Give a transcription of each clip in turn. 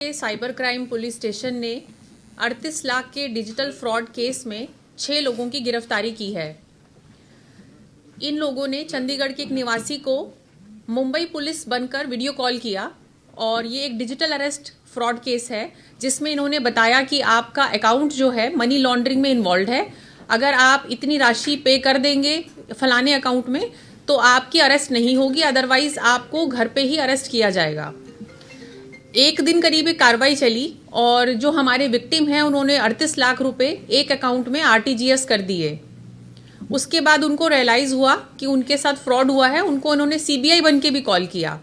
Cyber crime police station ने 38 लाख के digital fraud case में 6 लोगों की गिरफ्तारी की है। इन लोगों ने चंडीगढ़ के एक निवासी को मुंबई पुलिस बनकर वीडियो कॉल किया और ये एक डिजिटल अरेस्ट फ्रॉड केस है जिसमें इन्होंने बताया कि आपका अकाउंट जो है मनी लॉन्ड्रिंग में इन्वॉल्व है। अगर आप इतनी राशि पे कर देंगे फलाने अकाउंट में तो आपकी अरेस्ट नहीं होगी, अदरवाइज आपको घर पे ही अरेस्ट किया जाएगा। एक दिन करीब एक कार्रवाई चली और जो हमारे विक्टिम हैं उन्होंने 38 लाख रुपए एक अकाउंट में आरटीजीएस कर दिए। उसके बाद उनको रियलाइज़ हुआ कि उनके साथ फ्रॉड हुआ है। उनको उन्होंने सीबीआई बन के भी कॉल किया।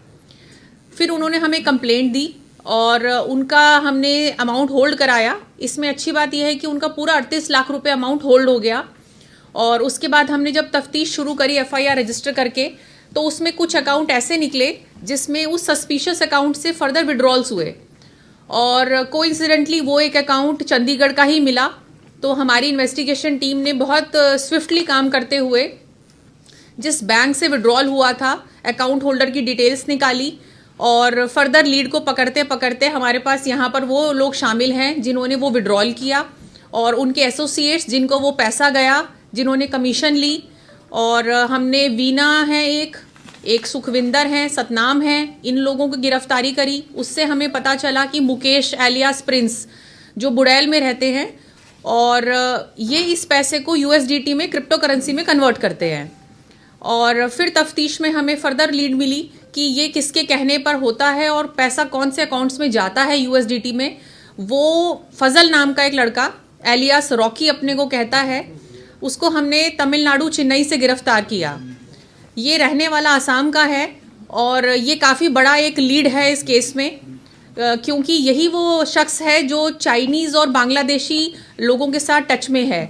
फिर उन्होंने हमें कंप्लेंट दी और उनका हमने अमाउंट होल्ड कराया। इसमें अच्छी बात यह है कि उनका पूरा 38 लाख रुपए अमाउंट होल्ड हो गया। और उसके बाद हमने जब तफ्तीश शुरू करी एफआईआर रजिस्टर करके तो उसमें कुछ अकाउंट ऐसे निकले जिसमें उस सस्पिशियस अकाउंट से फर्दर विड्रॉल्स हुए और कोइंसिडेंटली वो एक अकाउंट चंडीगढ़ का ही मिला। तो हमारी इन्वेस्टिगेशन टीम ने बहुत स्विफ्टली काम करते हुए जिस बैंक से विड्रॉल हुआ था अकाउंट होल्डर की डिटेल्स निकाली और फर्दर लीड को पकड़ते पकड़ते हमारे पास यहाँ पर वो लोग शामिल हैं जिन्होंने वो विड्रॉल किया और उनके एसोसिएट्स जिनको वो पैसा गया, जिन्होंने कमीशन ली। और हमने वीना है एक सुखविंदर हैं, सतनाम हैं, इन लोगों की गिरफ्तारी करी। उससे हमें पता चला कि मुकेश एलियास प्रिंस जो बुड़ैल में रहते हैं और ये इस पैसे को यूएसडीटी में क्रिप्टो करेंसी में कन्वर्ट करते हैं। और फिर तफ्तीश में हमें फर्दर लीड मिली कि ये किसके कहने पर होता है और पैसा कौन से अकाउंट्स में जाता है यूएसडीटी में। वो फजल नाम का एक लड़का एलियास रॉकी अपने को कहता है, उसको हमने तमिलनाडु चेन्नई से गिरफ्तार किया। ये रहने वाला असम का है और ये काफ़ी बड़ा एक लीड है इस केस में क्योंकि यही वो शख्स है जो चाइनीज़ और बांग्लादेशी लोगों के साथ टच में है।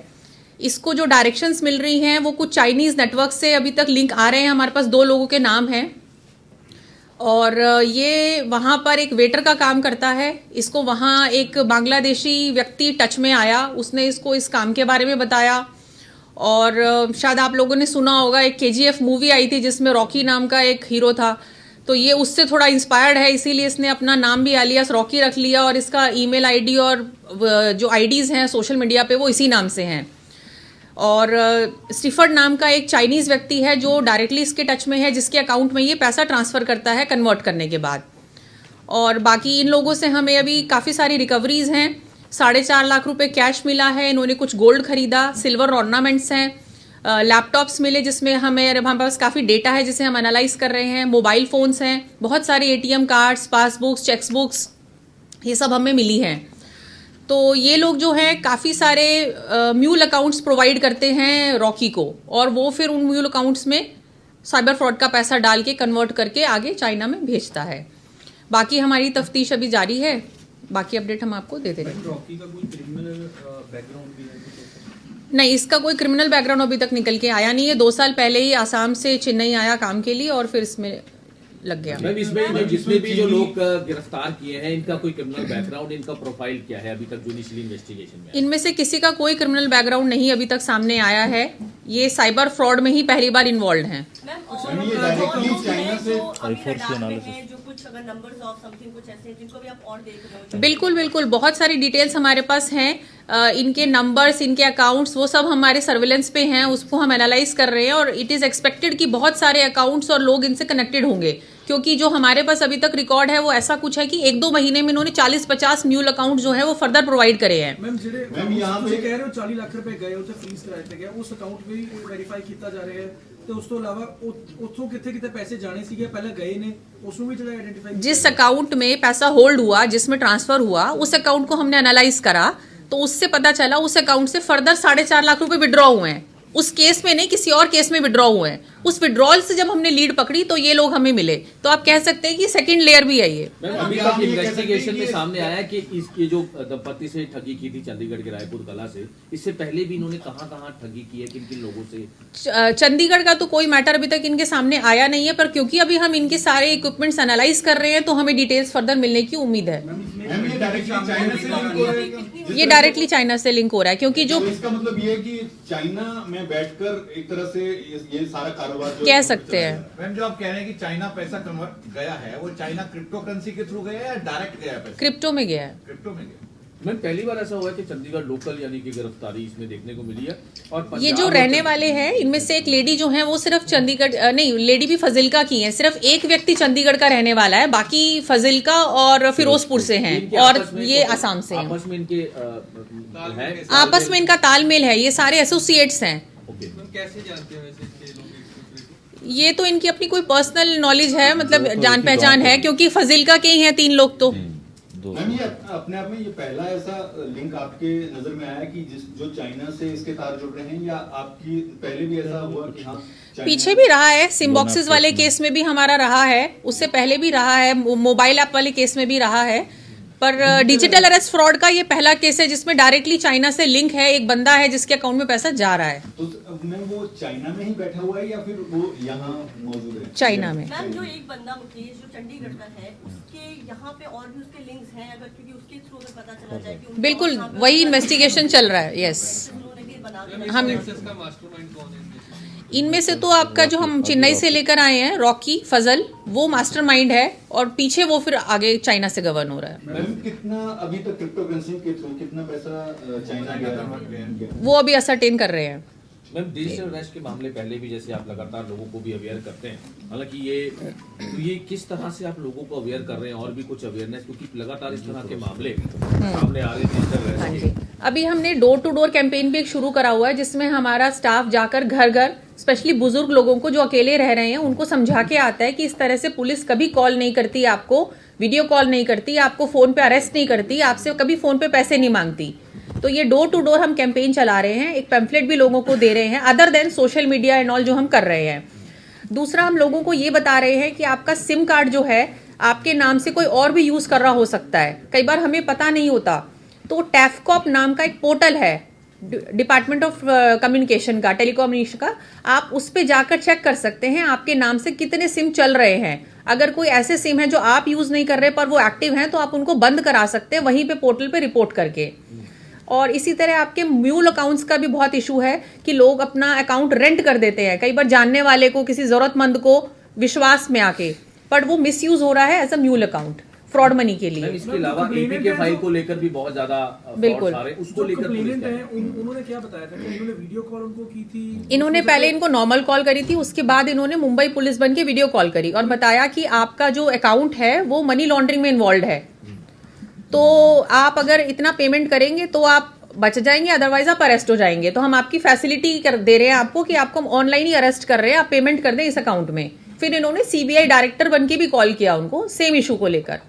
इसको जो डायरेक्शंस मिल रही हैं वो कुछ चाइनीज़ नेटवर्क से अभी तक लिंक आ रहे हैं। हमारे पास 2 लोगों के नाम हैं और ये वहाँ पर एक वेटर का काम करता है। इसको वहाँ एक बांग्लादेशी व्यक्ति टच में आया, उसने इसको इस काम के बारे में बताया। और शायद आप लोगों ने सुना होगा एक केजीएफ मूवी आई थी जिसमें रॉकी नाम का एक हीरो था, तो ये उससे थोड़ा इंस्पायर्ड है, इसीलिए इसने अपना नाम भी एलियास रॉकी रख लिया और इसका ईमेल आईडी और जो आईडीज़ हैं सोशल मीडिया पे वो इसी नाम से हैं। और स्टीफर्ड नाम का एक चाइनीज़ व्यक्ति है जो डायरेक्टली इसके टच में है, जिसके अकाउंट में ये पैसा ट्रांसफ़र करता है कन्वर्ट करने के बाद। और बाकी इन लोगों से हमें अभी काफ़ी सारी रिकवरीज़ हैं। 4.5 लाख रुपए कैश मिला है, इन्होंने कुछ गोल्ड खरीदा, सिल्वर ऑर्नामेंट्स हैं, लैपटॉप्स मिले जिसमें हमारे पास काफ़ी डेटा है जिसे हम एनालाइज कर रहे हैं, मोबाइल फ़ोन्स हैं, बहुत सारे ATM cards, passbooks, cheques books, ये सब हमें मिली हैं। तो ये लोग जो हैं काफ़ी सारे म्यूल अकाउंट्स प्रोवाइड करते हैं रॉकी को और वो फिर उन म्यूल अकाउंट्स में साइबर फ्रॉड का पैसा डाल के कन्वर्ट करके आगे चाइना में भेजता है। बाकी हमारी तफ्तीश अभी जारी है, बाकी अपडेट हम आपको देते रहेंगे। रॉकी का कोई क्रिमिनल बैकग्राउंड भी है? नहीं, इसका कोई क्रिमिनल बैकग्राउंड अभी तक निकल के आया नहीं है। 2 साल पहले ही आसाम से चेन्नई आया काम के लिए और फिर इसमें लग गया। मैम इसमें जितने भी जो लोग गिरफ्तार किए हैं इनका कोई क्रिमिनल बैकग्राउंड, इनका प्रोफाइल क्या है अभी तक जो इनिशियल इन्वेस्टिगेशन में? इनमें से किसी का कोई क्रिमिनल बैकग्राउंड नहीं अभी तक सामने आया है। ये साइबर फ्रॉड में ही पहली बार इन्वॉल्व हैं। बिल्कुल बिल्कुल, बहुत सारी डिटेल्स हमारे पास हैं। इनके नंबर्स, इनके अकाउंट्स, वो सब हमारे सर्विलेंस पे हैं, उसको हम एनालाइज कर रहे हैं और इट इज़ एक्सपेक्टेड कि बहुत सारे अकाउंट्स और लोग इनसे कनेक्टेड होंगे क्योंकि जो हमारे पास अभी तक रिकॉर्ड है वो ऐसा कुछ है कि 1-2 महीने में इन्होंने 40-50 म्यूल अकाउंट जो है वो फर्दर प्रोवाइड करे हैं। मैम यहाँ पे कह रहे हो 40 लाख रुपए गए उसे फ्रीज कराए गए, उस अकाउंट भी वेरीफाई किया जा रहा है तो उस तो अलावा उतो कितने पैसे जाने सीगे पहले गए ने उसमें भी जो आइडेंटिफाई जिस अकाउंट में पैसा होल्ड हुआ, जिसमें ट्रांसफर हुआ, उस अकाउंट को हमने एनालाइज करा तो उससे पता चला उस अकाउंट से फर्दर 4.5 लाख रुपए विड्रॉ हुए हैं। उस केस में नहीं, किसी और केस में विड्रॉ हुए हैं। उस विड्रॉल से जब हमने लीड पकड़ी तो ये लोग हमें मिले, तो आप कह सकते हैं कि सेकंड लेयर भी है ये। अभी तक इन्वेस्टिगेशन में सामने आया कि इसकी जो दंपति से ठगी की थी चंडीगढ़ के रायपुर कला से, इससे पहले भी इन्होंने कहां ठगी की है, किन किन लोगों से? चंडीगढ़ का तो कोई मैटर अभी तक इनके सामने आया नहीं है, पर क्योंकि अभी हम इनके सारे इक्विपमेंट्स एनालाइज कर रहे हैं तो हमें डिटेल्स फर्दर मिलने की उम्मीद है। ये डायरेक्टली चाइना से लिंक हो रहा है क्योंकि जो इसका मतलब ये है कि चाइना में बैठकर एक तरह से ये सारा कारोबार जो कह सकते हैं। मैम जो आप कह रहे हैं कि चाइना पैसा कन्वर्ट गया है, वो चाइना क्रिप्टो करेंसी के थ्रू गया है या डायरेक्ट गया है पैसा? क्रिप्टो में गया है। क्रिप्टो में गया। मैम पहली बार ऐसा हुआ है कि चंडीगढ़ लोकल यानी कि गिरफ्तारी इसमें देखने को मिली है। और ये पंजाब जो और रहने वाले हैं इनमें से एक लेडी जो है वो सिर्फ चंडीगढ़ नहीं, लेडी भी फजिल्का की है। सिर्फ एक व्यक्ति चंडीगढ़ का रहने वाला है, बाकी फजिल्का और फिरोजपुर से हैं इनके और आपस में ये तो- आसाम से हैं। आपस में इनके है आपस में इनका तालमेल है, ये सारे एसोसिएट्स हैं। ओके। कैसे जानते हो वैसे इसके लोग? ये तो इनकी अपनी कोई पर्सनल नॉलेज है, मतलब जान पहचान है, क्योंकि फजिल्का के ही हैं 3 लोग तो। मैम ये अपने आप में ये पहला ऐसा लिंक आपके नजर में आया कि जो चाइना से इसके तार जुड़ रहे हैं, या आपकी पहले भी ऐसा हुआ कि हाँ पीछे भी रहा है, सिम बॉक्सेस वाले केस में भी हमारा रहा है, उससे पहले भी रहा है, मोबाइल ऐप वाले केस में भी रहा है, पर डिजिटल अरेस्ट फ्रॉड का ये पहला केस है जिसमें डायरेक्टली चाइना से लिंक है। एक बंदा है जिसके अकाउंट में पैसा जा रहा है। तो मैम वो चाइना में ही बैठा हुआ है या फिर वो यहाँ मौजूद है? चाइना में। मैम जो एक बंदा मुकेश जो चंडीगढ़ का है, उसके यहाँ पे और भी उसके लिंक्स हैं, अगर क्योंकि उसके थ्रू अगर पता चला जाए कि उनका बिल्कुल यहाँ पे वही इन्वेस्टिगेशन चल रहा है। यस, उन्होंने भी बना हम का मास्टरमाइंड कौन है? इनमें से तो आपका जो हम चेन्नई से लेकर आए हैं रॉकी फजल, वो मास्टरमाइंड है और पीछे वो फिर आगे चाइना से गवर्न हो रहा है। मैम कितना अभी तक क्रिप्टो करेंसी के थ्रू कितना पैसा चाइना गया? वो अभी असरटेन कर रहे हैं। मैम डिजिटल अरेस्ट के मामले पहले भी जैसे आप लगातार लोगों को भी अवेयर करते हैं, हालांकि ये किस तरह से आप लोगों को अवेयर कर रहे हैं और भी कुछ अवेयरनेस, क्योंकि लगातार इस तरह के मामले सामने आ रहे हैं डिजिटल हाँ अरेस्ट जी, के। अभी हमने डोर टू डोर कैंपेन भी एक शुरू करा हुआ है जिसमें हमारा स्टाफ जाकर घर घर स्पेशली बुजुर्ग लोगों को जो अकेले रह रहे हैं उनको समझा के आता है कि इस तरह से पुलिस कभी कॉल नहीं करती, आपको वीडियो कॉल नहीं करती, आपको फोन पे अरेस्ट नहीं करती, आपसे कभी फोन पे पैसे नहीं मांगती। तो ये डोर टू डोर हम कैंपेन चला रहे हैं, एक पैम्फलेट भी लोगों को दे रहे हैं other than social media and all जो हम कर रहे हैं। दूसरा, हम लोगों को ये बता रहे हैं कि आपका सिम कार्ड जो है आपके नाम से कोई और भी यूज कर रहा हो सकता है, कई बार हमें पता नहीं होता। तो टैफकॉप नाम का एक पोर्टल है डिपार्टमेंट ऑफ कम्युनिकेशन का, टेलीकम्युनिकेशन का, आप उस पे जाकर चेक कर सकते हैं आपके नाम से कितने सिम चल रहे हैं। अगर कोई ऐसे सिम है जो आप यूज नहीं कर रहे पर वो एक्टिव हैं तो आप उनको बंद करा सकते हैं वहीं पे पोर्टल पे रिपोर्ट करके। और इसी तरह आपके म्यूल अकाउंट्स का भी बहुत इशू है कि लोग अपना अकाउंट रेंट कर देते हैं, कई बार जानने वाले को, किसी जरूरतमंद को विश्वास में आके, पर वो मिसयूज हो रहा है as a mule account fraud money के मैम लिए। इसके अलावा एपी के फाइल को लेकर भी बहुत ज्यादा बिल्कुल। फ्रॉड्स आ रहे हैं, उसको लेकर पुलिस कंप्लेनेंट क्या है है? उन्होंने क्या बताया था कि उन्होंने वीडियो कॉल उनको की थी? इन्होंने पहले इनको नॉर्मल कॉल करी थी, उसके बाद इन्होंने मुंबई पुलिस बन के वीडियो कॉल करी और बताया कि आपका जो अकाउंट है वो मनी लॉन्ड्रिंग में इन्वॉल्व है, तो आप अगर इतना पेमेंट करेंगे तो आप बच जाएंगे, अदरवाइज आप अरेस्ट हो जाएंगे। तो हम आपकी फैसिलिटी दे रहे हैं आपको कि आपको हम ऑनलाइन ही अरेस्ट कर रहे हैं, आप पेमेंट कर दें इस अकाउंट में। फिर इन्होंने सीबीआई डायरेक्टर बन के भी कॉल किया उनको सेम इशू को लेकर।